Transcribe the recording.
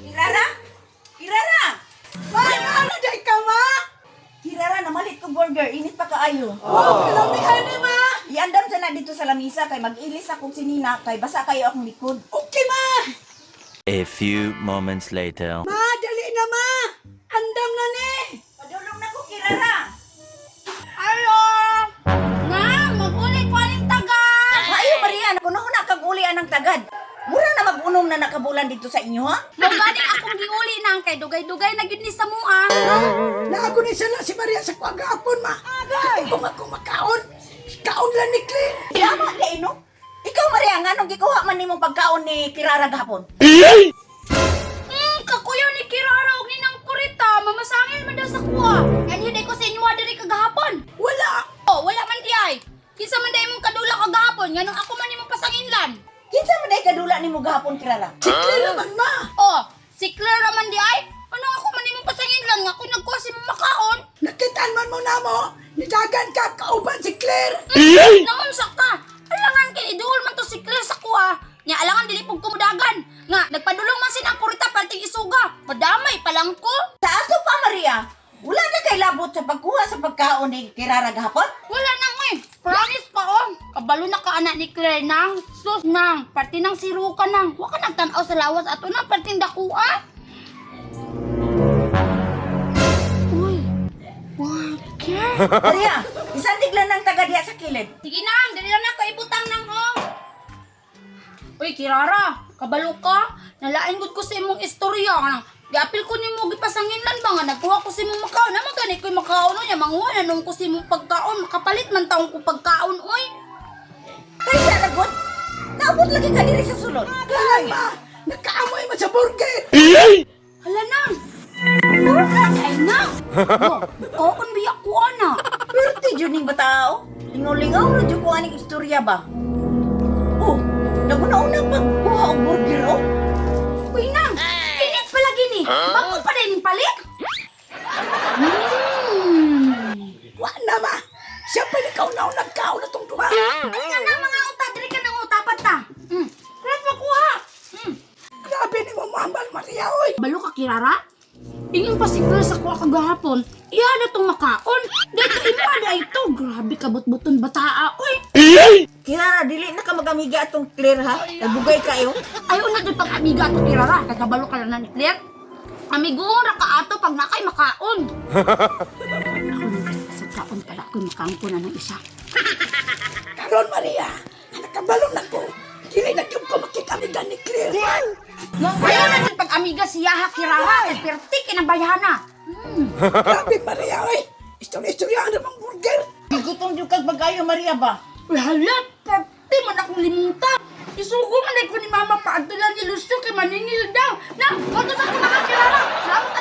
Kirara? Kirara! Ano day ka, ma? Kirara, namalit ko burger. Init pa kaayo. Kalamihan ni ma. Iandam sa na dito sa lamisa kay mag-ilis akong sinina kay basa kayo akong likod. Okay, ma. A few moments later. Ma, dali na, ma. Andam na ni. Padulong na ko, Kirara. Alo! Nga, mag-uli ko aning tagad! Ayo, Maria, nakunaho na kag uli anang tagad. Mura na mag-unom na nakabulan dito sa inyo, ha? Magaling akong giuli nang kay dugay-dugay na gyud ni sa mua. Naako ni sana si Maria sa kuagapon, ma. Agay. Kung ako makaon, kaon lang ni Claire. Tama, Leino. Ikaw, Maria, nga nung gikuha man nimo pagkaon ni Kirara gahapon. Kakuyaw ni Kirara og ni nang purita, mamasangil man daw sa kuha. Yan yun ko sa inyo diri kagahapon. Wala. Oh, wala man di ay. Kinsa man day mong kadula kagahapon, nganong ako man nimo pasanginlan. Kinsa man day kadula nimo gahapon, Kirara? Si Claire naman, ma. Oh, si Claire man di ay. Ano ako man nimo pasanginlan nga kung nagkuha si mong makaon? Nakitaan man mo na mo. Nidagan ka kauban si Claire. Naunsa ka? Alangan kay idol man to si Claire sa kuha. Nya alangan dili pug kumudagan. Nga nagpadulong man sin ang purita perting isuga. Madamay pa lang ko. Sa ato pa, Maria. Wala na kay labot sa pagkuha sa pagkaon ni Kirara gahapon? Wala nang eh. Promise pa oh. Kabalo na ka anak ni Claire nang. Sus nang. Parti nang siruka nang. Wa ka nagtanaw sa lawas ato nang perting dakuha. Uy. Worker. Maria, isandig lang ng taga diya sa kilid. Sige nang. Dali lang na ko ibutang nang oh. Uy, Kirara, kabalo ka? Nalain gud ko sa imong istorya kanang. Giapil ko nimo gipasanginlan ba nga nagkuha ko sa imong makaon. Naman gani ko'y makaon nya manguha na nung ko sa imong pagkaon. Makapalit man taong ko pagkaon oy. Kaya sa lagot, naabot lagi ka diri sa sulod. Kaya, ma. Nakaamoy mo sa burger. Hala nang. Ay nang. Kaon biyak ko ana. Pero ti Juning batao, lingaw-lingaw na dyan ko aning istorya ba? Oh, naguna-una pagkuha og burger, oh. Uy nang. Init pala gini. Bago pa din palit. Wa na, ma. Siyempre ikaw na nagkaon na itong duma. Ano na mga uta diri ka nang utapat ta. Kaya pakuha. Grabe ni mo, Mahal Maria, oy. Balo ka, Kirara? Ingin pa si Claire sa kuha kagahapon. Iya na tong makaon. Dito imada ito. Grabe ka but-buton bataa. Uy! Kirara, dili na ka mag-amiga atong Claire, ha? Nabugay kayo. Ayaw na doon pag-amiga to, Kirara. Nagkabalo ka lang na ni Claire. Amigura ka ato pag nakay makaon. Ako sa kaon pala ako makampo na ng isa. Karon, Maria. Nakabalo na ko. Dili na yung ko makikamigan ni Claire. Ayaw na doon pag-amiga si Yaha, Kirara. Perti kinabayana. Grabe, Maria, oy. Istorya-istorya ang namang burger. Gutong yung kag bagayo, Maria ba? Hala, perti man akong limutan. Isugo man ko ni Mama paadtulan ni Lucio kay maningil daw. Na, kato sa ko na Kirara. Salamat